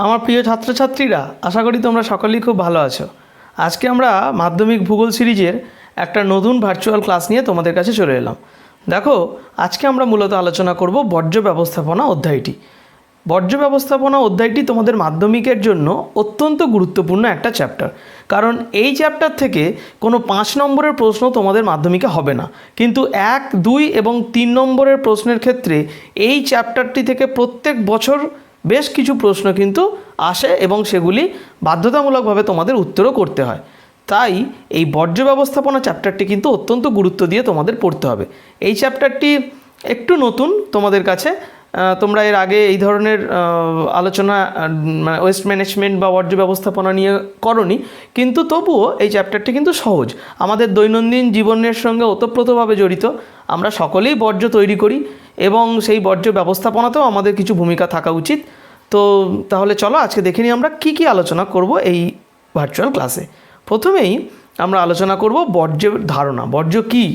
আমার প্রিয় ছাত্রছাত্রীরা, আশা করি তোমরা সকলেই খুব ভালো আছো। আজকে আমরা মাধ্যমিক ভূগোল সিরিজের একটা নতুন ভার্চুয়াল ক্লাস নিয়ে তোমাদের কাছে চলে এলাম। দেখো, আজকে আমরা মূলত আলোচনা করব বর্জ্য ব্যবস্থাপনা অধ্যায়টি। বর্জ্য ব্যবস্থাপনা অধ্যায়টি তোমাদের মাধ্যমিকের জন্য অত্যন্ত গুরুত্বপূর্ণ একটা চ্যাপ্টার, কারণ এই চ্যাপ্টার থেকে কোনো 5 নম্বরের প্রশ্ন তোমাদের মাধ্যমিকে হবে না, কিন্তু 1, 2 এবং 3 নম্বরের প্রশ্নের ক্ষেত্রে এই চ্যাপ্টারটি থেকে প্রত্যেক বছর বেশ কিছু প্রশ্ন কিন্তু আসে এবং সেগুলি বাধ্যতামূলকভাবে তোমাদের উত্তরও করতে হয়। তাই এই বর্জ্য ব্যবস্থাপনা চ্যাপ্টারটি কিন্তু অত্যন্ত গুরুত্ব দিয়ে তোমাদের পড়তে হবে। এই চ্যাপ্টারটি একটু নতুন তোমাদের কাছে, তোমরা এর আগে এই ধরনের আলোচনা ওয়েস্ট ম্যানেজমেন্ট বা বর্জ্য ব্যবস্থাপনা নিয়ে করনি, কিন্তু তবুও এই চ্যাপ্টারটি কিন্তু সহজ, আমাদের দৈনন্দিন জীবনের সঙ্গে ওতপ্রোতভাবে জড়িত। আমরা সকলেই বর্জ্য তৈরি করি এবং সেই বর্জ্য ব্যবস্থাপনাতেও আমাদের কিছু ভূমিকা থাকা উচিত। তো তাহলে চলো আজকে দেখে নিই আমরা কী কী আলোচনা করব এই ভার্চুয়াল ক্লাসে। প্রথমেই আমরা আলোচনা করব বর্জ্যের ধারণা, বর্জ্য কী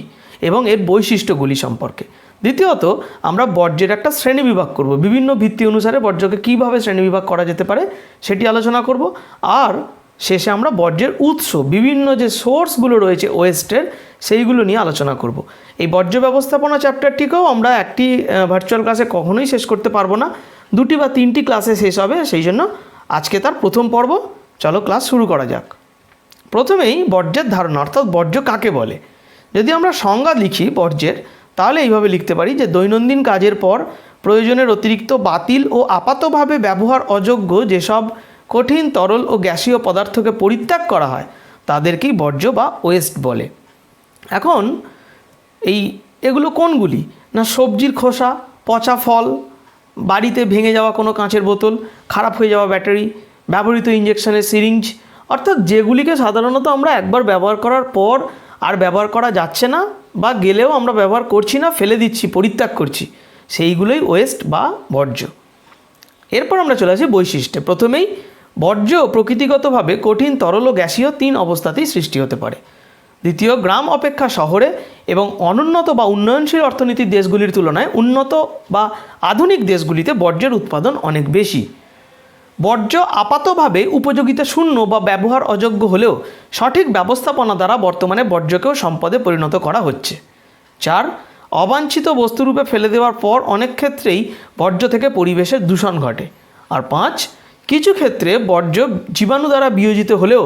এবং এর বৈশিষ্ট্যগুলি সম্পর্কে। দ্বিতীয়ত আমরা বর্জ্যের একটা শ্রেণীবিভাগ করব, বিভিন্ন ভিত্তি অনুসারে বর্জ্যকে কীভাবে শ্রেণীবিভাগ করা যেতে পারে সেটি আলোচনা করব। আর শেষে আমরা বর্জ্যের উৎস, বিভিন্ন যে সোর্সগুলো রয়েছে ওয়েস্টের, সেইগুলো নিয়ে আলোচনা করব। এই বর্জ্য ব্যবস্থাপনা চ্যাপ্টারটিকেও আমরা একটি ভার্চুয়াল ক্লাসে কখনোই শেষ করতে পারবো না, 2টি বা 3টি ক্লাসে শেষ হবে, সেই জন্য আজকে তার প্রথম পর্ব। চলো ক্লাস শুরু করা যাক। প্রথমেই বর্জ্যের ধারণা, অর্থাৎ বর্জ্য কাকে বলে। যদি আমরা সংজ্ঞা লিখি বর্জ্যের, তাহলে এইভাবে লিখতে পারি যে দৈনন্দিন কাজের পর প্রয়োজনের অতিরিক্ত বাতিল ও আপাতভাবে ব্যবহার অযোগ্য যেসব কঠিন, তরল ও গ্যাসীয় পদার্থকে পরিত্যাগ করা হয় তাদেরকেই বর্জ্য বা ওয়েস্ট বলে। এখন এগুলো কোনগুলি না, সবজির খোসা, পচা ফল, বাড়িতে ভেঙে যাওয়া কোনো কাঁচের বোতল, খারাপ হয়ে যাওয়া ব্যাটারি, ব্যবহৃত ইঞ্জেকশনের সিরিঞ্জ, অর্থাৎ যেগুলিকে সাধারণত আমরা একবার ব্যবহার করার পর আর ব্যবহার করা যাচ্ছে না, বা গেলেও আমরা ব্যবহার করছি না, ফেলে দিচ্ছি, পরিত্যাগ করছি, সেইগুলোই ওয়েস্ট বা বর্জ্য। এরপর আমরা চলে আসি বৈশিষ্ট্যে। প্রথমেই বর্জ্য প্রকৃতিগতভাবে কঠিন, তরল ও গ্যাসীয় 3 অবস্থাতেই সৃষ্টি হতে পারে। দ্বিতীয়, গ্রাম অপেক্ষা শহরে এবং অনুন্নত বা উন্নয়নশীল অর্থনীতির দেশগুলির তুলনায় উন্নত বা আধুনিক দেশগুলিতে বর্জ্যের উৎপাদন অনেক বেশি। বর্জ্য আপাতভাবে উপযোগিতা শূন্য বা ব্যবহার অযোগ্য হলেও সঠিক ব্যবস্থাপনা দ্বারা বর্তমানে বর্জ্যকেও সম্পদে পরিণত করা হচ্ছে। 4, অবাঞ্ছিত বস্তুরূপে ফেলে দেওয়ার পর অনেক ক্ষেত্রেই বর্জ্য থেকে পরিবেশের দূষণ ঘটে। আর 5, কিছু ক্ষেত্রে বর্জ্য জীবাণু দ্বারা বিয়োজিত হলেও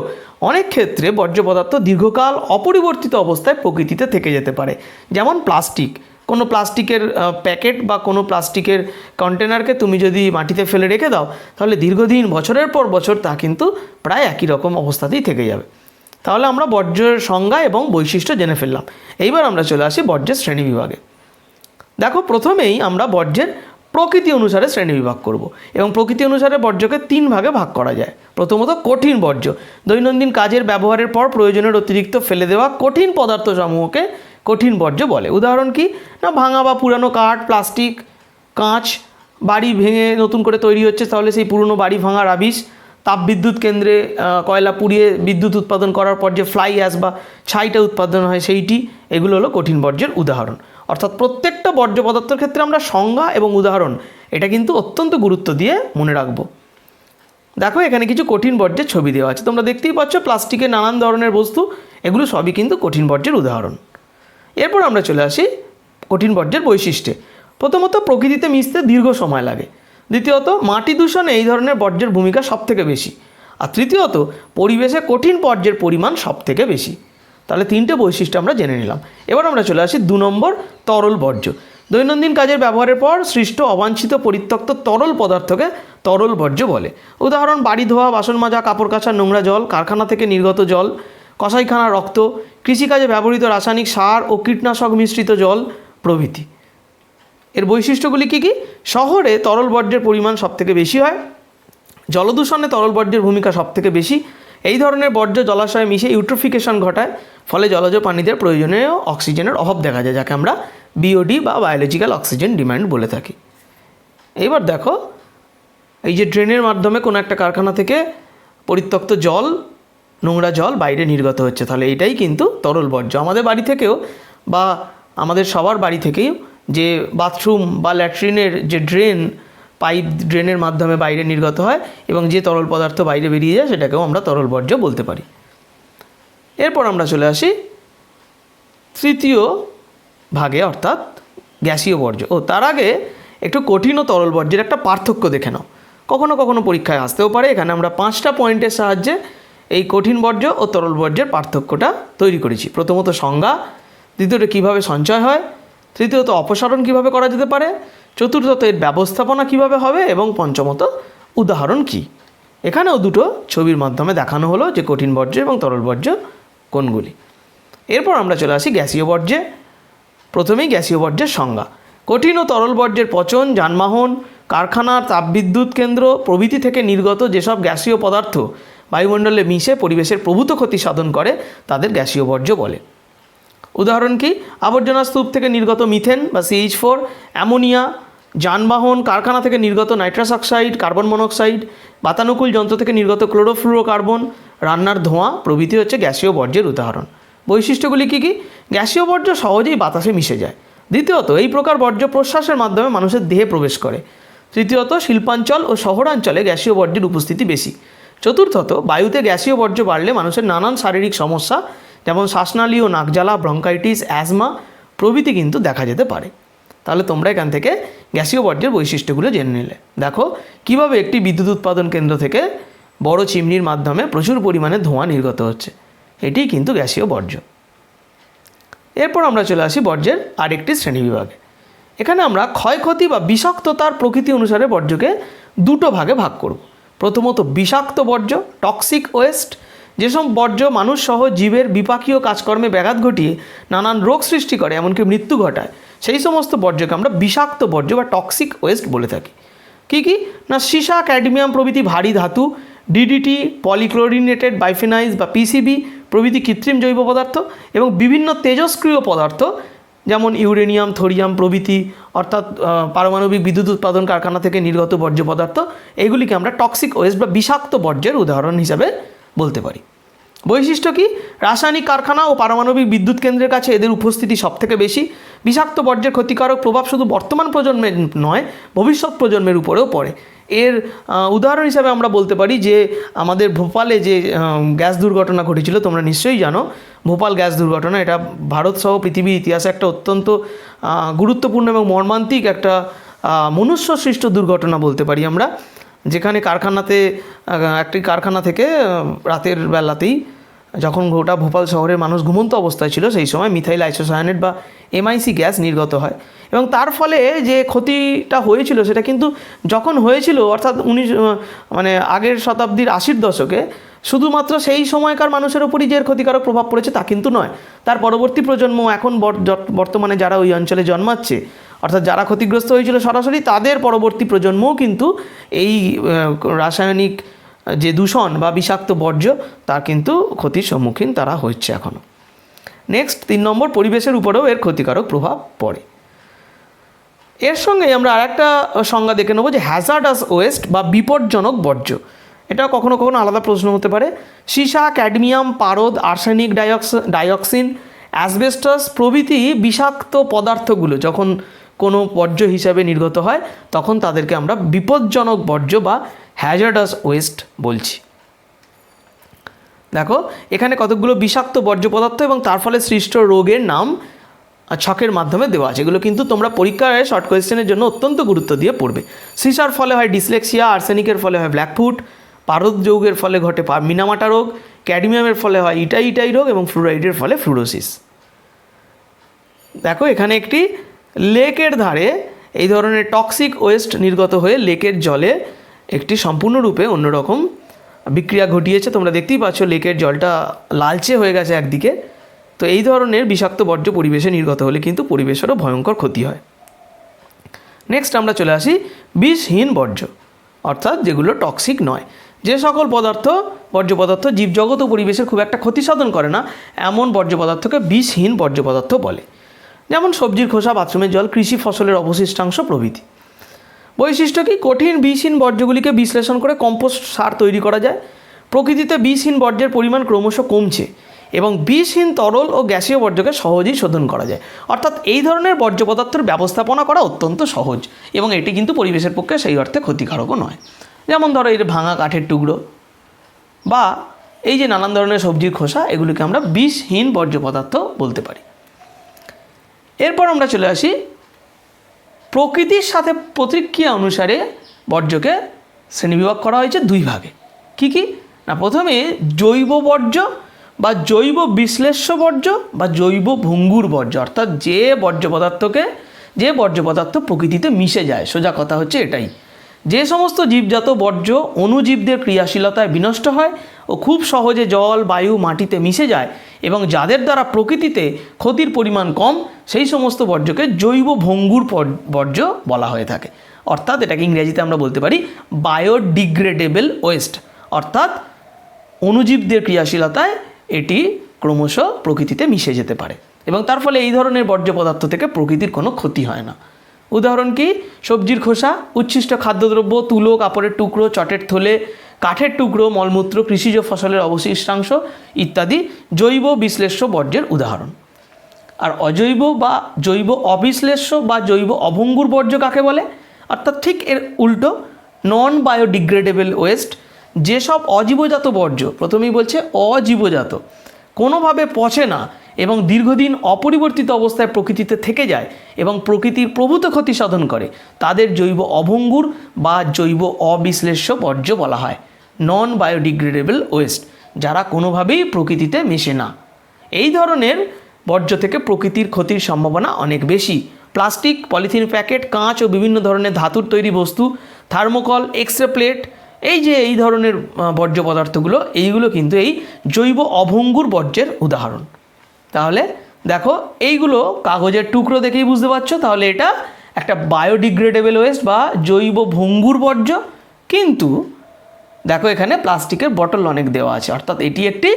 অনেক ক্ষেত্রে বর্জ্য পদার্থ দীর্ঘকাল অপরিবর্তিত অবস্থায় প্রকৃতিতে থেকে যেতে পারে। যেমন প্লাস্টিক, কোনো প্লাস্টিকের প্যাকেট বা কোনো প্লাস্টিকের কন্টেনারকে তুমি যদি মাটিতে ফেলে রেখে দাও, তাহলে দীর্ঘদিন, বছরের পর বছর তা কিন্তু প্রায় একই রকম অবস্থাতেই থেকে যাবে। তাহলে আমরা বর্জ্যের সংজ্ঞা এবং বৈশিষ্ট্য জেনে ফেললাম। এইবার আমরা চলে আসি বর্জ্যের শ্রেণীবিভাগে। দেখো, প্রথমেই আমরা বর্জ্যের প্রকৃতি অনুসারে শ্রেণীবিভাগ করব এবং প্রকৃতি অনুসারে বর্জ্যকে 3 ভাগে ভাগ করা যায়। প্রথমত কঠিন বর্জ্য, দৈনন্দিন কাজের ব্যবহারের পর প্রয়োজনের অতিরিক্ত ফেলে দেওয়া কঠিন পদার্থসমূহকে কঠিন বর্জ্য বলে। উদাহরণ কি না, ভাঙা বা পুরানো কাঠ, প্লাস্টিক, কাঁচ, বাড়ি ভেঙে নতুন করে তৈরি হচ্ছে, তাহলে সেই পুরনো বাড়ি ভাঙা রাবিশ, তাপবিদ্যুৎ কেন্দ্রে কয়লা পুড়িয়ে বিদ্যুৎ উৎপাদন করার পর যে ফ্লাই অ্যাশ বা ছাইটা উৎপাদন হয় সেইটি, এগুলো হলো কঠিন বর্জ্যের উদাহরণ। অর্থাৎ প্রত্যেকটা বর্জ্য পদার্থের ক্ষেত্রে আমরা সংজ্ঞা এবং উদাহরণ এটা কিন্তু অত্যন্ত গুরুত্ব দিয়ে মনে রাখবো। দেখো, এখানে কিছু কঠিন বর্জ্যের ছবি দেওয়া আছে, তোমরা দেখতেই পাচ্ছ, প্লাস্টিকের নানান ধরনের বস্তু, এগুলো সবই কিন্তু কঠিন বর্জ্যের উদাহরণ। এরপর আমরা চলে আসি কঠিন বর্জ্যের বৈশিষ্ট্যে। প্রথমত, প্রকৃতিতে মিশতে দীর্ঘ সময় লাগে। দ্বিতীয়ত, মাটি দূষণে এই ধরনের বর্জ্যের ভূমিকা সবথেকে বেশি। আর তৃতীয়ত, পরিবেশে কঠিন বর্জ্যের পরিমাণ সবথেকে বেশি। তাহলে 3টে বৈশিষ্ট্য আমরা জেনে নিলাম। এবার আমরা চলে আসি 2 নম্বর, তরল বর্জ্য। দৈনন্দিন কাজের ব্যবহারের পর সৃষ্ট অবাঞ্ছিত পরিত্যক্ত তরল পদার্থকে তরল বর্জ্য বলে। উদাহরণ, বাড়ি ধোয়া, বাসন মাজা, কাপড় কাচার নোংরা জল, কারখানা থেকে নির্গত জল, কসাইখানার রক্ত, কৃষিকাজে ব্যবহৃত রাসায়নিক সার ও কীটনাশক মিশ্রিত জল প্রভৃতি। এর বৈশিষ্ট্যগুলি কী কী? শহরে তরল বর্জ্যের পরিমাণ সবথেকে বেশি হয়। জলদূষণে তরল বর্জ্যের ভূমিকা সবথেকে বেশি। এই ধরনের বর্জ্য জলাশয়ে মিশে ইউট্রোফিকেশন ঘটায়, ফলে জলজ প্রাণীদের প্রয়োজনীয় অক্সিজেনের অভাব দেখা যায়, যাকে আমরা বিওডি বা বায়োলজিক্যাল অক্সিজেন ডিমান্ড বলে থাকি। এইবার দেখো, এই যে ড্রেনের মাধ্যমে কোনো একটা কারখানা থেকে পরিত্যক্ত জল, নোংরা জল বাইরে নির্গত হচ্ছে, তাহলে এটাই কিন্তু তরল বর্জ্য। আমাদের বাড়ি থেকেও বা আমাদের সবার বাড়ি থেকেই যে বাথরুম বা ল্যাট্রিনের যে ড্রেন পাইপ ড্রেনের মাধ্যমে বাইরে নির্গত হয় এবং যে তরল পদার্থ বাইরে বেরিয়ে যায় সেটাকেও আমরা তরল বর্জ্য বলতে পারি। এরপর আমরা চলে আসি তৃতীয় ভাগে, অর্থাৎ গ্যাসীয় বর্জ্য। তার আগে একটু কঠিন ও তরল বর্জ্যের একটা পার্থক্য দেখে নাও। কখনো কখনো পরীক্ষায় আসতেও পারে। এখানে আমরা 5টা পয়েন্টের সাহায্যে এই কঠিন বর্জ্য ও তরল বর্জ্যের পার্থক্যটা তৈরি করেছি। প্রথমত সংজ্ঞা, দ্বিতীয়ত কীভাবে সঞ্চয় হয়, তৃতীয়ত অপসারণ কীভাবে করা যেতে পারে, চতুর্থত এর ব্যবস্থাপনা কীভাবে হবে এবং পঞ্চমত উদাহরণ কী। এখানেও দুটো ছবির মাধ্যমে দেখানো হলো যে কঠিন বর্জ্য এবং তরল বর্জ্য কোনগুলি। এরপর আমরা চলে আসি গ্যাসীয় বর্জ্যে। প্রথমেই গ্যাসীয় বর্জ্যের সংজ্ঞা। কঠিন ও তরল বর্জ্যের পচন, যানবাহন, কারখানার তাপবিদ্যুৎ কেন্দ্র প্রভৃতি থেকে নির্গত যেসব গ্যাসীয় পদার্থ বায়ুমণ্ডলে মিশে পরিবেশের প্রভূত ক্ষতি সাধন করে তাদের গ্যাসীয় বর্জ্য বলে। উদাহরণ কি? আবর্জনা স্তূপ থেকে নির্গত মিথেন বা CH4, অ্যামোনিয়া, যানবাহন, কারখানা থেকে নির্গত নাইট্রাস অক্সাইড, কার্বন মনোক্সাইড, বাতানুকূল যন্ত্র থেকে নির্গত ক্লোরোফ্লুরোকার্বন, রান্নার ধোঁয়া প্রভৃতি হচ্ছে গ্যাসীয় বর্জ্যের উদাহরণ। বৈশিষ্ট্যগুলি কী কী? গ্যাসীয় বর্জ্য সহজেই বাতাসে মিশে যায়। দ্বিতীয়ত, এই প্রকার বর্জ্য প্রশ্বাসের মাধ্যমে মানুষের দেহে প্রবেশ করে। তৃতীয়ত, শিল্পাঞ্চল ও শহরাঞ্চলে গ্যাসীয় বর্জ্যের উপস্থিতি বেশি। চতুর্থত, বায়ুতে গ্যাসীয় বর্জ্য বাড়লে মানুষের নানান শারীরিক সমস্যা যেমন শ্বাসনালী ও নাকজ্বালা, ব্রঙ্কাইটিস, অ্যাজমা প্রভৃতি কিন্তু দেখা যেতে পারে। তাহলে তোমরা এখান থেকে গ্যাসীয় বর্জ্যের বৈশিষ্ট্যগুলো জেনে নিলে। দেখো কীভাবে একটি বিদ্যুৎ উৎপাদন কেন্দ্র থেকে বড় চিমনির মাধ্যমে প্রচুর পরিমাণে ধোঁয়া নির্গত হচ্ছে। এটিই কিন্তু গ্যাসীয় বর্জ্য। এরপর আমরা চলে আসি বর্জ্যের আরেকটি শ্রেণীবিভাগে। এখানে আমরা ক্ষয়ক্ষতি বা বিষাক্ততার প্রকৃতি অনুসারে বর্জ্যকে দুটো ভাগে ভাগ করব। প্রথমত বিষাক্ত বর্জ্য, টক্সিক ওয়েস্ট, যেসব বর্জ্য মানুষ সহ জীবের বিপাকীয় কাজকর্মে ব্যাঘাত ঘটিয়ে নানান রোগ সৃষ্টি করে, এমনকি মৃত্যু ঘটায়, সেই সমস্ত বর্জ্যকে আমরা বিষাক্ত বর্জ্য বা টক্সিক ওয়েস্ট বলে থাকি। কী কী? না সীসা, ক্যাডমিয়াম প্রভৃতি ভারী ধাতু, DDT, পলিক্লোরিনেটেড বাইফেনাইজ বা PCB প্রভৃতি কৃত্রিম জৈব পদার্থ এবং বিভিন্ন তেজস্ক্রিয় পদার্থ যেমন ইউরেনিয়াম, থোরিয়াম প্রভৃতি, অর্থাৎ পারমাণবিক বিদ্যুৎ উৎপাদন কারখানা থেকে নির্গত বর্জ্য পদার্থ, এগুলিকে আমরা টক্সিক ওয়েস্ট বা বিষাক্ত বর্জ্যের উদাহরণ হিসাবে বলতে পারি। বৈশিষ্ট্য কি? রাসায়নিক কারখানা ও পারমাণবিক বিদ্যুৎ কেন্দ্রের কাছে এদের উপস্থিতি সবথেকে বেশি। বিষাক্ত বর্জ্যের ক্ষতিকারক প্রভাব শুধু বর্তমান প্রজন্মের নয়, ভবিষ্যৎ প্রজন্মের উপরেও পড়ে। এর উদাহরণ হিসাবে আমরা বলতে পারি যে আমাদের ভোপালে যে গ্যাস দুর্ঘটনা ঘটেছিল, তোমরা নিশ্চয়ই জানো ভোপাল গ্যাস দুর্ঘটনা। এটা ভারতসহ পৃথিবীর ইতিহাসে একটা অত্যন্ত গুরুত্বপূর্ণ এবং মর্মান্তিক একটা মনুষ্য সৃষ্ট দুর্ঘটনা বলতে পারি আমরা, যেখানে একটি কারখানা থেকে রাতের বেলাতেই, যখন গোটা ভোপাল শহরের মানুষ ঘুমন্ত অবস্থায় ছিল, সেই সময় মিথাইল আইসোসায়ানেট বা MIC গ্যাস নির্গত হয় এবং তার ফলে যে ক্ষতিটা হয়েছিল সেটা কিন্তু যখন হয়েছিল অর্থাৎ আগের শতাব্দীর 80-র দশকে, শুধুমাত্র সেই সময়কার মানুষের উপরই যে ক্ষতিকারক প্রভাব পড়েছে তা কিন্তু নয়। তার পরবর্তী প্রজন্ম এখন বর্তমানে যারা ওই অঞ্চলে জন্মাচ্ছে, অর্থাৎ যারা ক্ষতিগ্রস্ত হয়েছিল সরাসরি, তাদের পরবর্তী প্রজন্মও কিন্তু এই রাসায়নিক যে দূষণ বা বিষাক্ত বর্জ্য তার কিন্তু ক্ষতির সম্মুখীন তারা হচ্ছে এখনও। নেক্সট 3 নম্বর, পরিবেশের উপরেও এর ক্ষতিকারক প্রভাব পড়ে। এর সঙ্গে আমরা আরেকটা সংজ্ঞা দেখে নেব যে হ্যাজার্ডাস ওয়েস্ট বা বিপজ্জনক বর্জ্য। এটা কখনো কখনো আলাদা প্রশ্ন হতে পারে। সীসা, ক্যাডমিয়াম, পারদ, আর্সেনিক ডাইঅক্সিন, অ্যাসবেস্টাস প্রভৃতি বিষাক্ত পদার্থগুলো যখন কোনো বর্জ্য হিসাবে নির্গত হয় তখন তাদেরকে আমরা বিপজ্জনক বর্জ্য বা হ্যাজার্ডাস ওয়েস্ট বলছি। দেখো এখানে কতগুলো বিষাক্ত বর্জ্য পদার্থ এবং তার ফলে সৃষ্ট রোগের নাম ছকের মাধ্যমে দেওয়া আছে। এগুলো কিন্তু তোমরা পরীক্ষায় শর্ট কোয়েশ্চেনের জন্য অত্যন্ত গুরুত্ব দিয়ে পড়বে। সীসার ফলে হয় ডিসলেক্সিয়া, আর্সেনিকের ফলে হয় ব্ল্যাকফুট, পারদ যৌগের ফলে ঘটে মিনামাটা রোগ, ক্যাডমিয়ামের ফলে হয় ইটাই রোগ এবং ফ্লুরাইডের ফলে ফ্লুরোসিস। দেখো এখানে একটি লেকের ধারে এই ধরনের টক্সিক ওয়েস্ট নির্গত হয়ে লেকের জলে একটি সম্পূর্ণরূপে অন্যরকম বিক্রিয়া ঘটিয়েছে। তোমরা দেখতেই পাচ্ছ লেকের জলটা লালচে হয়ে গেছে একদিকে। তো এই ধরনের বিষাক্ত বর্জ্য পরিবেশে নির্গত হলে কিন্তু পরিবেশেরও ভয়ঙ্কর ক্ষতি হয়। নেক্সট আমরা চলে আসি বিষহীন বর্জ্য, অর্থাৎ যেগুলো টক্সিক নয়। যে সকল বর্জ্য পদার্থ জীবজগৎ ও পরিবেশের খুব একটা ক্ষতি সাধন করে না, এমন বর্জ্য পদার্থকে বিষহীন বর্জ্য পদার্থ বলে। যেমন সবজির খোসা, বাথরুমের জল, কৃষি ফসলের অবশিষ্টাংশ প্রভৃতি। বৈশিষ্ট্য কি? কঠিন বিষহীন বর্জ্যগুলিকে বিশ্লেষণ করে কম্পোস্ট সার তৈরি করা যায়। প্রকৃতিতে বিষহীন বর্জ্যের পরিমাণ ক্রমশ কমছে। এবং বিষহীন তরল ও গ্যাসীয় বর্জ্যকে সহজেই শোধন করা যায়। অর্থাৎ এই ধরনের বর্জ্য পদার্থের ব্যবস্থাপনা করা অত্যন্ত সহজ এবং এটি কিন্তু পরিবেশের পক্ষে সেই অর্থে ক্ষতিকারকও নয়। যেমন ধরো এই ভাঙা কাঠের টুকরো বা এই যে নানান ধরনের সবজির খোসা, এগুলিকে আমরা বিষহীন বর্জ্য পদার্থ বলতে পারি। এরপর আমরা চলে আসি প্রকৃতির সাথে প্রতিক্রিয়া অনুসারে বর্জ্যকে শ্রেণীবিভাগ করা হয়েছে দুই ভাগে। কি না, প্রথমে জৈব বর্জ্য বা জৈব বিশ্লেষ্য বর্জ্য বা জৈব ভঙ্গুর বর্জ্য, অর্থাৎ যে বর্জ্য পদার্থ প্রকৃতিতে মিশে যায়। সোজা কথা হচ্ছে এটাই, যে সমস্ত জীবজাত বর্জ্য অণুজীবদের ক্রিয়াশীলতায় বিনষ্ট হয় ও খুব সহজে জল, বায়ু, মাটিতে মিশে যায় এবং যাদের দ্বারা প্রকৃতিতে ক্ষতির পরিমাণ কম, সেই সমস্ত বর্জ্যকে জৈব ভঙ্গুর বর্জ্য বলা হয়ে থাকে। অর্থাৎ এটাকে ইংরেজিতে আমরা বলতে পারি বায়োডিগ্রেডেবল ওয়েস্ট, অর্থাৎ অণুজীবদের ক্রিয়াশীলতায় এটি ক্রমশ প্রকৃতিতে মিশে যেতে পারে এবং তার ফলে এই ধরনের বর্জ্য পদার্থ থেকে প্রকৃতির কোনো ক্ষতি হয় না। উদাহরণ কি, সবজির খোসা, উচ্ছিষ্ট খাদ্যদ্রব্য, তুলো, কাপড়ের টুকরো, চটের থলে, কাঠের টুকরো, মলমূত্র, কৃষিজ ফসলের অবশিষ্টাংশ ইত্যাদি জৈব বিশ্লেষ্য বর্জ্যের উদাহরণ। আর অজৈব বা জৈব অবিশ্লেষ্য বা জৈব অভঙ্গুর বর্জ্য কাকে বলে? অর্থাৎ ঠিক এর উল্টো, নন বায়োডিগ্রেডেবল ওয়েস্ট, যেসব অজীবজাত বর্জ্য, প্রথমেই বলছে অজীবজাত, কোনোভাবে পচে না এবং দীর্ঘদিন অপরিবর্তিত অবস্থায় প্রকৃতিতে থেকে যায় এবং প্রকৃতির প্রভূত ক্ষতি সাধন করে, তাদের জৈব অভঙ্গুর বা জৈব অবিশ্লেষ্য বর্জ্য বলা হয়, নন বায়োডিগ্রেডেবল ওয়েস্ট, যারা কোনোভাবেই প্রকৃতিতে মেশে না। এই ধরনের বর্জ্য থেকে প্রকৃতির ক্ষতির সম্ভাবনা অনেক বেশি। প্লাস্টিক, পলিথিন প্যাকেট, কাঁচ ও বিভিন্ন ধরনের ধাতুর তৈরি বস্তু, থার্মোকল, এক্সরে প্লেট, এই ধরনের বর্জ্য পদার্থগুলো, এইগুলো কিন্তু এই জৈব অভঙ্গুর বর্জ্যের উদাহরণ। তাহলে দেখো, এইগুলো কাগজের টুকরো দেখেই বুঝতে পারছো, তাহলে এটা একটা বায়োডিগ্রেডেবল ওয়েস্ট বা জৈব ভঙ্গুর বর্জ্য। কিন্তু দেখো এখানে প্লাস্টিকের বটল অনেক দেওয়া আছে, অর্থাৎ এটি একটি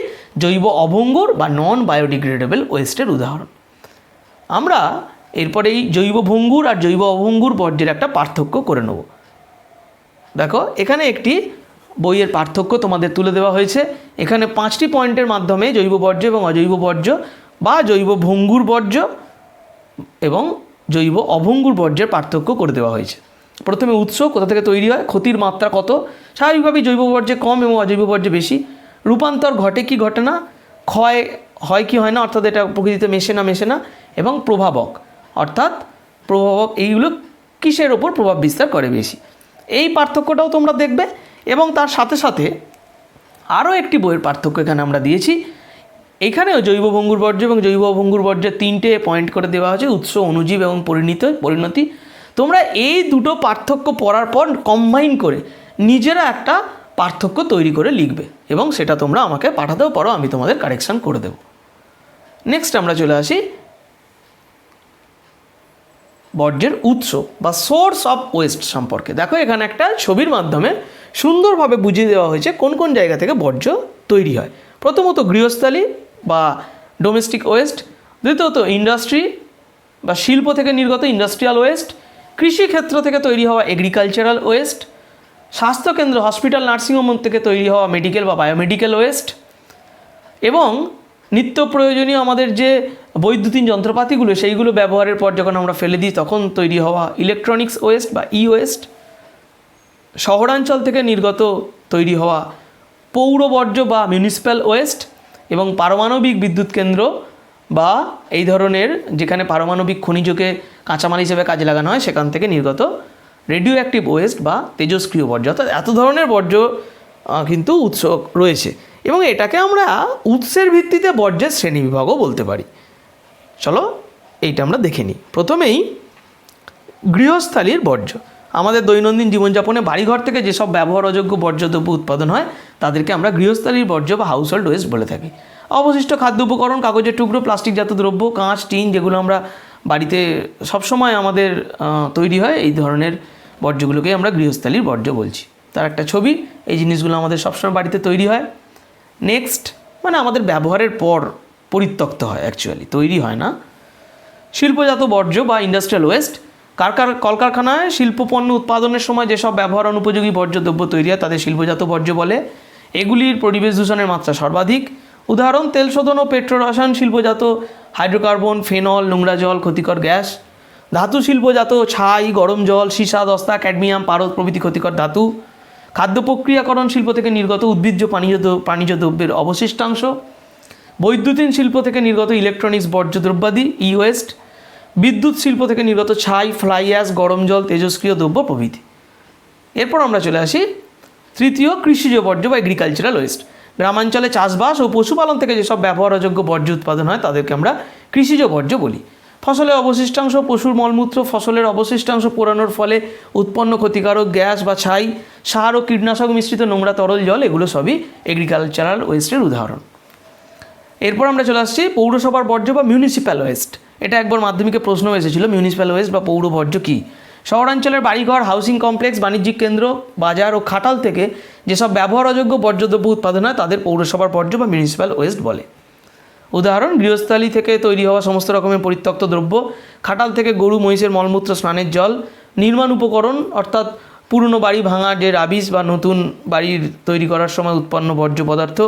জৈব অভঙ্গুর বা নন বায়োডিগ্রেডেবল ওয়েস্টের উদাহরণ। আমরা এরপরে এই জৈব ভঙ্গুর আর জৈব অভঙ্গুর বর্জ্যের একটা পার্থক্য করে নেব। দেখো এখানে একটি বইয়ের পার্থক্য তোমাদের তুলে দেওয়া হয়েছে। এখানে 5টি পয়েন্টের মাধ্যমে জৈব বর্জ্য এবং অজৈব বর্জ্য বা জৈব ভঙ্গুর বর্জ্য এবং জৈব অভঙ্গুর বর্জ্যের পার্থক্য করে দেওয়া হয়েছে। প্রথমে উৎস, কোথা থেকে তৈরি হয়, ক্ষতির মাত্রা কত, স্বাভাবিকভাবেই জৈব বর্জ্যে কম এবং অজৈব বর্জ্যে বেশি, রূপান্তর ঘটে কি ঘটে না, ক্ষয় হয় কি হয় না, অর্থাৎ এটা প্রকৃতিতে মেশে না, এবং প্রভাবক, অর্থাৎ এইগুলো কিসের ওপর প্রভাব বিস্তার করে বেশি। এই পার্থক্যটাও তোমরা দেখবে এবং তার সাথে সাথে আরও একটি বইয়ের পার্থক্য এখানে আমরা দিয়েছি। এখানেও জৈব ভঙ্গুর বর্জ্য এবং জৈব অভঙ্গুর বর্জ্যের 3টে পয়েন্ট করে দেওয়া হয়েছে, উৎস, অণুজীব এবং পরিণতি। তোমরা এই দুটো পার্থক্য পড়ার পর কম্বাইন করে নিজেরা একটা পার্থক্য তৈরি করে লিখবে এবং সেটা তোমরা আমাকে পাঠাতেও পারো, আমি তোমাদের কারেকশান করে দেব। নেক্সট আমরা চলে আসি বর্জ্যের উৎস বা সোর্স অফ ওয়েস্ট সম্পর্কে। দেখো এখানে একটা ছবির মাধ্যমে সুন্দরভাবে বুঝিয়ে দেওয়া হয়েছে কোন কোন জায়গা থেকে বর্জ্য তৈরি হয়। প্রথমত গৃহস্থালী বা ডোমেস্টিক ওয়েস্ট, দ্বিতীয়ত ইন্ডাস্ট্রি বা শিল্প থেকে নির্গত ইন্ডাস্ট্রিয়াল ওয়েস্ট, কৃষিক্ষেত্র থেকে তৈরি হওয়া এগ্রিকালচারাল ওয়েস্ট, স্বাস্থ্যকেন্দ্র হসপিটাল নার্সিংহোম থেকে তৈরি হওয়া মেডিকেল বা বায়োমেডিক্যাল ওয়েস্ট, এবং নিত্য প্রয়োজনীয় আমাদের যে বৈদ্যুতিন যন্ত্রপাতিগুলো সেইগুলো ব্যবহারের পর যখন আমরা ফেলে দিই তখন তৈরি হওয়া ইলেকট্রনিক্স ওয়েস্ট বা ই ওয়েস্ট, শহরাঞ্চল থেকে নির্গত তৈরি হওয়া পৌর বর্জ্য বা মিউনিসিপ্যাল ওয়েস্ট, এবং পারমাণবিক বিদ্যুৎ কেন্দ্র বা এই ধরনের যেখানে পারমাণবিক খনিজকে কাঁচামাল হিসেবে কাজে লাগানো হয় সেখান থেকে নির্গত রেডিও অ্যাক্টিভ ওয়েস্ট বা তেজস্ক্রিয় বর্জ্য। অর্থাৎ এত ধরনের বর্জ্য কিন্তু উৎস রয়েছে এবং এটাকে আমরা উৎসের ভিত্তিতে বর্জ্যের শ্রেণীবিভাগও বলতে পারি। চলো এইটা আমরা দেখে নিই। প্রথমেই গৃহস্থালির বর্জ্য। আমাদের দৈনন্দিন জীবনযাপনে বাড়িঘর থেকে যেসব ব্যবহার অযোগ্য বর্জ্যদ্রব্য উৎপাদন হয় তাদেরকে আমরা গৃহস্থালির বর্জ্য বা হাউস হোল্ড ওয়েস্ট বলে থাকি। অবশিষ্ট খাদ্য উপকরণ, কাগজের টুকরো, প্লাস্টিকজাত দ্রব্য, কাঁচ, টিন, যেগুলো আমরা বাড়িতে সবসময় আমাদের তৈরি হয়, এই ধরনের বর্জ্যগুলোকেই আমরা গৃহস্থালির বর্জ্য বলছি। তার একটা ছবি, এই জিনিসগুলো আমাদের সবসময় বাড়িতে তৈরি হয়। নেক্সট মানে আমাদের ব্যবহারের পর পরিত্যক্ত হয়, অ্যাকচুয়ালি তৈরি হয় না। শিল্পজাত বর্জ্য বা ইন্ডাস্ট্রিয়াল ওয়েস্ট, কলকারখানায় শিল্পপণ্য উৎপাদনের সময় যেসব ব্যবহার অনুপযোগী বর্জ্য দ্রব্য তৈরি হয় তাদের শিল্পজাত বর্জ্য বলে। এগুলির পরিবেশ দূষণের মাত্রা সর্বাধিক। উদাহরণ তেল শোধন ও পেট্রোরসায়ন শিল্পজাত হাইড্রোকার্বন, ফেনল, নোংরা জল, ক্ষতিকর গ্যাস। ধাতু শিল্পজাত ছাই, গরম জল, সীসা, দস্তা, ক্যাডমিয়াম, পারদ প্রভৃতি ক্ষতিকর ধাতু। খাদ্য প্রক্রিয়াকরণ শিল্প থেকে নির্গত উদ্ভিজ্জ প্রাণীজ দ্রব্যের অবশিষ্টাংশ। বৈদ্যুতিন শিল্প থেকে নির্গত ইলেকট্রনিক্স বর্জ্য দ্রব্যাদি ই ওয়েস্ট। বিদ্যুৎ শিল্প থেকে নির্গত ছাই, ফ্লাই অ্যাশ, গরম জল, তেজস্ক্রিয় দ্রব্য প্রভৃতি। এরপর আমরা চলে আসি তৃতীয়, কৃষিজ বর্জ্য বা এগ্রিকালচারাল ওয়েস্ট। গ্রামাঞ্চলে চাষবাস ও পশুপালন থেকে যেসব ব্যবহারযোগ্য বর্জ্য উৎপাদন হয় তাদেরকে আমরা কৃষিজ বর্জ্য বলি। ফসলের অবশিষ্টাংশ, পশুর মলমূত্র, ফসলের অবশিষ্টাংশ পোড়ানোর ফলে উৎপন্ন ক্ষতিকারক গ্যাস বা ছাই, সার ও কীটনাশক মিশ্রিত নোংরা তরল জল, এগুলো সবই এগ্রিকালচারাল ওয়েস্টের উদাহরণ। এরপর আমরা চলে আসছি পৌরসভার বর্জ্য বা মিউনিসিপ্যাল ওয়েস্ট। এটা একবার মাধ্যমিকে প্রশ্ন এসেছিল, মিউনিসিপ্যাল ওয়েস্ট বা পৌর বর্জ্য কী। শহরাঞ্চলের বাড়িঘর, হাউসিং কমপ্লেক্স, বাণিজ্যিক কেন্দ্র, বাজার ও খাটাল থেকে যেসব ব্যবহারযোগ্য বর্জ্যদ্রব্য উৎপাদন হয় তাদের পৌরসভার বর্জ্য বা মিউনিসিপ্যাল ওয়েস্ট বলে। উদাহরণ গৃহস্থালী থেকে তৈরি হওয়া সমস্ত রকমের পরিত্যক্ত দ্রব্য, খাটাল থেকে গরু মহিষের মলমূত্র, স্নানের জল, নির্মাণ উপকরণ অর্থাৎ পুরনো বাড়ি ভাঙার যে রাবিশ বা নতুন বাড়ির তৈরি করার সময় উৎপন্ন বর্জ্য পদার্থ,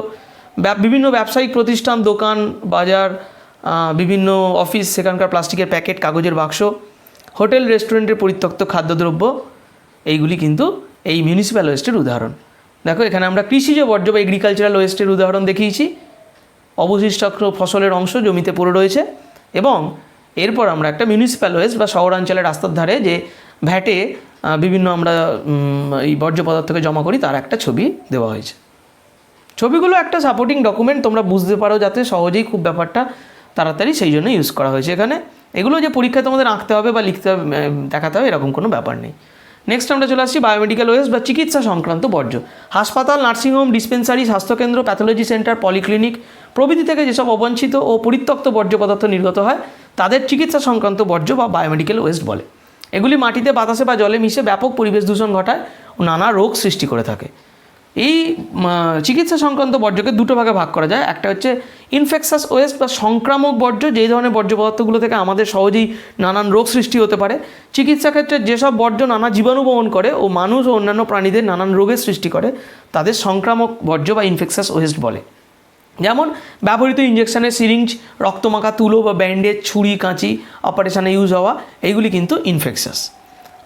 বিভিন্ন ব্যবসায়িক প্রতিষ্ঠান, দোকান, বাজার, বিভিন্ন অফিস, সেখানকার প্লাস্টিকের প্যাকেট, কাগজের বাক্স, হোটেল রেস্টুরেন্টের পরিত্যক্ত খাদ্যদ্রব্য, এইগুলি কিন্তু এই মিউনিসিপ্যাল ওয়েস্টের উদাহরণ। দেখো এখানে আমরা কৃষিজ বর্জ্য বা এগ্রিকালচারাল ওয়েস্টের উদাহরণ দেখিয়েছি। অবশিষ্ট ফসলের অংশ জমিতে পড়ে রয়েছে। এবং এরপর আমরা একটা মিউনিসিপ্যাল ওয়েস্ট বা শহরাঞ্চলের রাস্তার ধারে যে ভ্যাটে বিভিন্ন আমরা এই বর্জ্য পদার্থকে জমা করি তার একটা ছবি দেওয়া হয়েছে। ছবিগুলো একটা সাপোর্টিং ডকুমেন্ট, তোমরা বুঝতে পারো যাতে সহজেই খুব ব্যাপারটা তাড়াতাড়ি, সেই জন্য ইউজ করা হয়েছে এখানে। এগুলো যে পরীক্ষায় তোমাদের আঁকতে হবে বা লিখতে হবে, দেখাতে হবে, এরকম কোনো ব্যাপার নেই। নেক্সট আমরা চলে আসছি বায়োমেডিক্যাল ওয়েস্ট বা চিকিৎসা সংক্রান্ত বর্জ্য। হাসপাতাল, নার্সিংহোম, ডিসপেন্সারি, স্বাস্থ্যকেন্দ্র, প্যাথোলজি সেন্টার, পলিক্লিনিক প্রভৃতি থেকে যেসব অবাঞ্ছিত ও পরিত্যক্ত বর্জ্য পদার্থ নির্গত হয় তাদের চিকিৎসা সংক্রান্ত বর্জ্য বা বায়োমেডিক্যাল ওয়েস্ট বলে। এগুলি মাটিতে, বাতাসে বা জলে মিশে ব্যাপক পরিবেশ দূষণ ঘটায় ও নানা রোগ সৃষ্টি করে থাকে। এই চিকিৎসা সংক্রান্ত বর্জ্যকে দুটো ভাগে ভাগ করা যায়। একটা হচ্ছে ইনফেকশাস ওয়েস্ট বা সংক্রামক বর্জ্য, যেই ধরনের বর্জ্য পদার্থগুলো থেকে আমাদের সহজেই নানান রোগ সৃষ্টি হতে পারে। চিকিৎসা ক্ষেত্রে যেসব বর্জ্য নানা জীবাণু বহন করে ও মানুষ ও অন্যান্য প্রাণীদের নানান রোগের সৃষ্টি করে তাদের সংক্রামক বর্জ্য বা ইনফেকশাস ওয়েস্ট বলে। যেমন ব্যবহৃত ইঞ্জেকশনের সিরিঞ্জ, রক্তমাখা তুলো বা ব্যান্ডেজ, ছুরি, কাঁচি, অপারেশনে ইউজ হওয়া, এইগুলি কিন্তু ইনফেকশাস।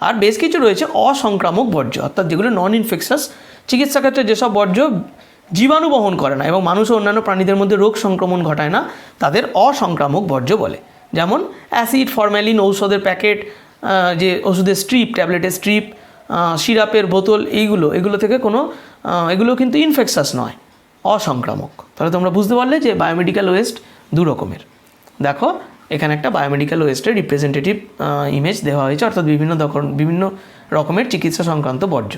আর বেশ কিছু রয়েছে অসংক্রামক বর্জ্য, অর্থাৎ যেগুলো নন ইনফেকশাস। চিকিৎসা ক্ষেত্রে যেসব বর্জ্য জীবাণু বহন করে না এবং মানুষ ও অন্যান্য প্রাণীদের মধ্যে রোগ সংক্রমণ ঘটায় না তাদের অসংক্রামক বর্জ্য বলে। যেমন অ্যাসিড, ফরম্যালিন, ঔষধের প্যাকেট, যে ওষুধের স্ট্রিপ, ট্যাবলেটের স্ট্রিপ, সিরাপের বোতল, এগুলো থেকে এগুলো কিন্তু ইনফেকশাস নয়, অসংক্রামক। তাহলে তোমরা বুঝতে পারলে যে বায়োমেডিক্যাল ওয়েস্ট দু রকমের। দেখো এখানে একটা বায়োমেডিক্যাল ওয়েস্টের রিপ্রেজেন্টেটিভ ইমেজ দেওয়া হয়েছে, অর্থাৎ বিভিন্ন রকমের চিকিৎসা সংক্রান্ত বর্জ্য।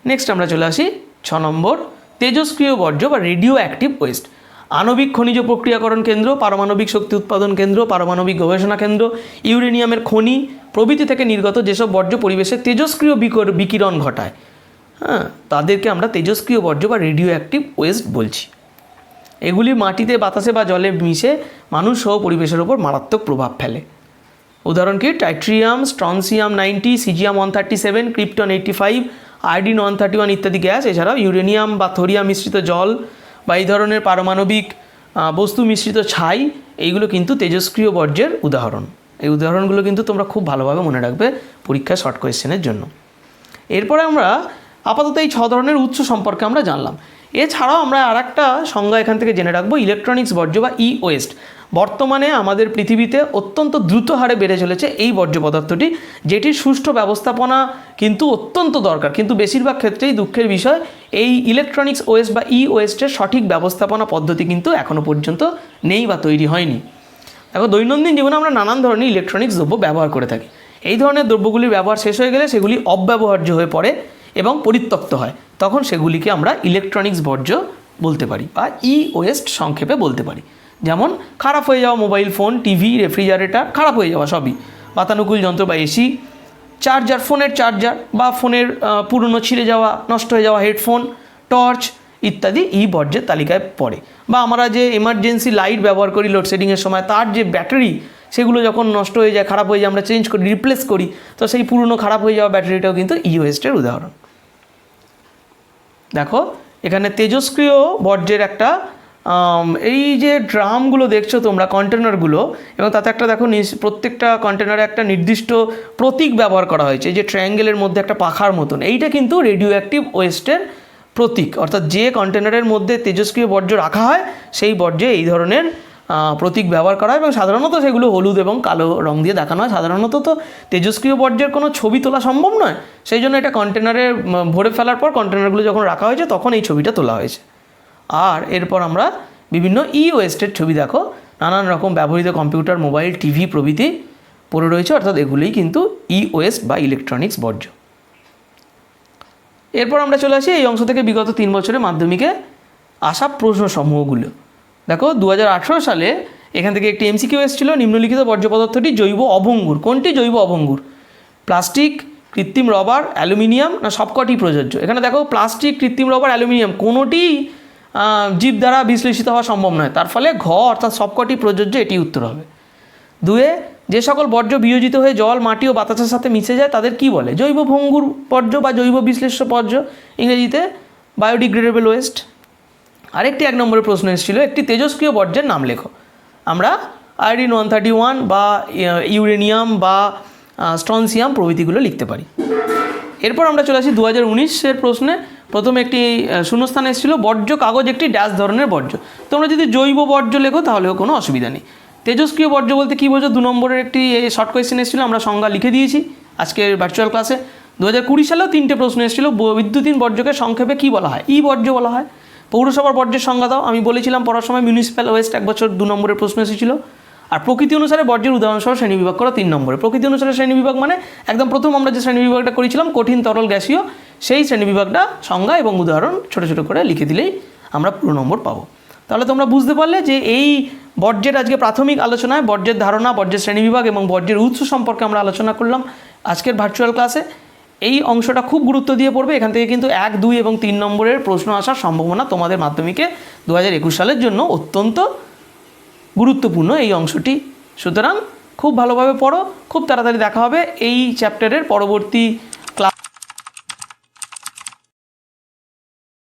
নেক্সট আমরা চলে আসি 6 নম্বর, তেজস্ক্রিয় বর্জ্য বা রেডিও অ্যাক্টিভ ওয়েস্ট। আণবিক খনিজ প্রক্রিয়াকরণ কেন্দ্র, পারমাণবিক শক্তি উৎপাদন কেন্দ্র, পারমাণবিক গবেষণা কেন্দ্র, ইউরেনিয়ামের খনি প্রভৃতি থেকে নির্গত যেসব বর্জ্য পরিবেশে তেজস্ক্রিয় বিকিরণ ঘটায়, তাদেরকে আমরা তেজস্ক্রিয় বর্জ্য বা রেডিও অ্যাক্টিভ ওয়েস্ট বলছি। এগুলি মাটিতে, বাতাসে বা জলে মিশে মানুষ সহ পরিবেশের ওপর মারাত্মক প্রভাব ফেলে। উদাহরণ কি ট্রাইট্রিয়াম, স্ট্রনসিয়াম 90, সিজিয়াম 137, ক্রিপ্টন 85, আয়োডিন 131 ইত্যাদি গ্যাস। এছাড়াও ইউরেনিয়াম বা থোরিয়াম মিশ্রিত জল বা এই ধরনের পারমাণবিক বস্তু মিশ্রিত ছাই, এইগুলো কিন্তু তেজস্ক্রিয় বর্জ্যের উদাহরণ। এই উদাহরণগুলো কিন্তু তোমরা খুব ভালোভাবে মনে রাখবে পরীক্ষায় শর্ট কোয়েশ্চেনের জন্য। এরপরে আমরা আপাতত এই 6 ধরনের উৎস সম্পর্কে আমরা জানলাম। এছাড়াও আমরা আর একটা সংজ্ঞা এখান থেকে জেনে রাখবো, ইলেকট্রনিক্স বর্জ্য বা ই ওয়েস্ট। বর্তমানে আমাদের পৃথিবীতে অত্যন্ত দ্রুত হারে বেড়ে চলেছে এই বর্জ্য পদার্থটি, যেটির সুষ্ঠু ব্যবস্থাপনা কিন্তু অত্যন্ত দরকার। কিন্তু বেশিরভাগ ক্ষেত্রেই দুঃখের বিষয়, এই ইলেকট্রনিক্স ওয়েস্ট বা ই ওয়েস্টের সঠিক ব্যবস্থাপনা পদ্ধতি কিন্তু এখনও পর্যন্ত নেই বা তৈরি হয়নি। দেখো দৈনন্দিন জীবনে আমরা নানান ধরনের ইলেকট্রনিক্স দ্রব্য ব্যবহার করে থাকি। এই ধরনের দ্রব্যগুলির ব্যবহার শেষ হয়ে গেলে সেগুলি অব্যবহার্য হয়ে পড়ে এবং পরিত্যক্ত হয়, তখন সেগুলিকে আমরা ইলেকট্রনিক্স বর্জ্য বলতে পারি বা ই ওয়েস্ট সংক্ষেপে বলতে পারি। যেমন খারাপ হয়ে যাওয়া মোবাইল ফোন, টিভি, রেফ্রিজারেটর, খারাপ হয়ে যাওয়া সবই, বাতানুকূল যন্ত্র বা এসি, চার্জার, ফোনের চার্জার বা ফোনের পুরনো ছিঁড়ে যাওয়া, নষ্ট হয়ে যাওয়া হেডফোন, টর্চ ইত্যাদি ই বর্জ্যের তালিকায় পড়ে। বা আমরা যে এমার্জেন্সি লাইট ব্যবহার করি লোডশেডিংয়ের সময়, তার যে ব্যাটারি, সেগুলো যখন নষ্ট হয়ে যায়, খারাপ হয়ে যায়, আমরা চেঞ্জ করি, রিপ্লেস করি, তো সেই পুরনো খারাপ হয়ে যাওয়া ব্যাটারিটাও কিন্তু ই ওয়েস্টের উদাহরণ। দেখো এখানে তেজস্ক্রিয় বর্জ্যের একটা এই যে ড্রামগুলো দেখছো তোমরা, কন্টেনারগুলো, এবং তাতে একটা দেখো প্রত্যেকটা কন্টেনারে একটা নির্দিষ্ট প্রতীক ব্যবহার করা হয়েছে, এই যে ট্রায়াঙ্গেলের মধ্যে একটা পাখার মতন, এইটা কিন্তু রেডিও অ্যাক্টিভ ওয়েস্টের প্রতীক। অর্থাৎ যে কন্টেনারের মধ্যে তেজস্ক্রিয় বর্জ্য রাখা হয় সেই বর্জ্যে এই ধরনের প্রতীক ব্যবহার করা হয়, এবং সাধারণত সেগুলো হলুদ এবং কালো রং দিয়ে দেখানো হয়। সাধারণত তো তেজস্ক্রিয় বর্জ্যের কোনো ছবি তোলা সম্ভব নয়, সেই জন্য এটা কন্টেনারে ভরে ফেলার পর কন্টেনারগুলো যখন রাখা হয়েছে তখন এই ছবিটা তোলা হয়েছে। আর এরপর আমরা বিভিন্ন ই ওয়েস্টের ছবি দেখো, নানান রকম ব্যবহৃত কম্পিউটার, মোবাইল, টিভি প্রভৃতি পড়ে রয়েছে, অর্থাৎ এগুলোই কিন্তু ই ওয়েস্ট বা ইলেকট্রনিক্স বর্জ্য। এরপর আমরা চলে আসি এই অংশ থেকে বিগত 3 বছরে মাধ্যমিকে আসা প্রশ্নসমূহগুলো। দেখো 2018 সালে এখান থেকে একটি এমসিকিউ এসেছিল, নিম্নলিখিত বর্জ্য পদার্থটি জৈব অভঙ্গুর। কোনটি জৈব অভঙ্গুর? প্লাস্টিক, কৃত্রিম রবার, অ্যালুমিনিয়াম না সবকটি প্রযোজ্য? এখানে দেখো প্লাস্টিক, কৃত্রিম রবার, অ্যালুমিনিয়াম কোনোটি জীব দ্বারা বিশ্লেষিত হওয়া সম্ভব নয়, তার ফলে ঘ অর্থাৎ সবকটি প্রযোজ্য, এটি উত্তর হবে। 2, যে সকল বর্জ্য বিয়োজিত হয়ে জল, মাটি ও বাতাসের সাথে মিশে যায় তাদের কি বলে? জৈব ভঙ্গুর বর্জ্য বা জৈব বিশ্লেষ্য বর্জ্য, ইংরেজিতে বায়োডিগ্রেডেবল ওয়েস্ট। আরেকটি 1 নম্বরের প্রশ্ন এসেছিল, একটি তেজস্ক্রিয় বর্জ্যের নাম লেখো। আমরা আয়োডিন 131 বা ইউরেনিয়াম বা স্ট্রনসিয়াম প্রভৃতিগুলো লিখতে পারি। এরপর আমরা চলে আসি 2019-এর প্রশ্নে। প্রথমে একটি শূন্যস্থান এসেছিল, বর্জ্য কাগজ একটি ড্যাশ ধরনের বর্জ্য। তোমরা যদি জৈব বর্জ্য লেখো তাহলেও কোনো অসুবিধা নেই। তেজস্ক্রিয় বর্জ্য বলতে কী বোঝো? 2 নম্বরের একটি শর্ট কোয়েশ্চেন এসেছিলো, আমরা সংজ্ঞা লিখে দিয়েছি আজকের ভার্চুয়াল ক্লাসে। 2020 সালেও 3টে প্রশ্ন এসেছিলো, বৈদ্যুতিন বর্জ্যকে সংক্ষেপে কী বলা হয়? ই বর্জ্য বলা হয়। পৌরসভার বর্জ্যের সংজ্ঞা দাও। আমি বলেছিলাম পড়ার সময় মিউনিসিপ্যাল ওয়েস্ট 1 বছর 2 নম্বরের প্রশ্ন এসেছিলো। আর প্রকৃতি অনুসারে বর্জ্যের উদাহরণসহ শ্রেণীবিভাগ করো 3 নম্বরে। প্রকৃতি অনুসারে শ্রেণীবিভাগ মানে একদম প্রথম আমরা যে শ্রেণীবিভাগটা করেছিলাম কঠিন, তরল, গ্যাসীয়, সেই শ্রেণীবিভাগটা সংজ্ঞা এবং উদাহরণ ছোটো ছোটো করে লিখে দিলেই আমরা পুরো নম্বর পাবো। তাহলে তোমরা বুঝতে পারলে যে এই বর্জ্যের আজকে প্রাথমিক আলোচনায় বর্জ্যের ধারণা, বর্জ্যের শ্রেণীবিভাগ এবং বর্জ্যের উৎস সম্পর্কে আমরা আলোচনা করলাম আজকের ভার্চুয়াল ক্লাসে। এই অংশটা খুব গুরুত্ব দিয়ে পড়বে, এখান থেকে কিন্তু 1, 2 এবং 3 নম্বরের প্রশ্ন আসার সম্ভাবনা তোমাদের মাধ্যমিকে 2021 সালের জন্য অত্যন্ত গুরুত্বপূর্ণ এই অংশটি। সুতরাং খুব ভালোভাবে পড়ো, খুব তাড়াতাড়ি দেখা হবে এই চ্যাপ্টারের পরবর্তী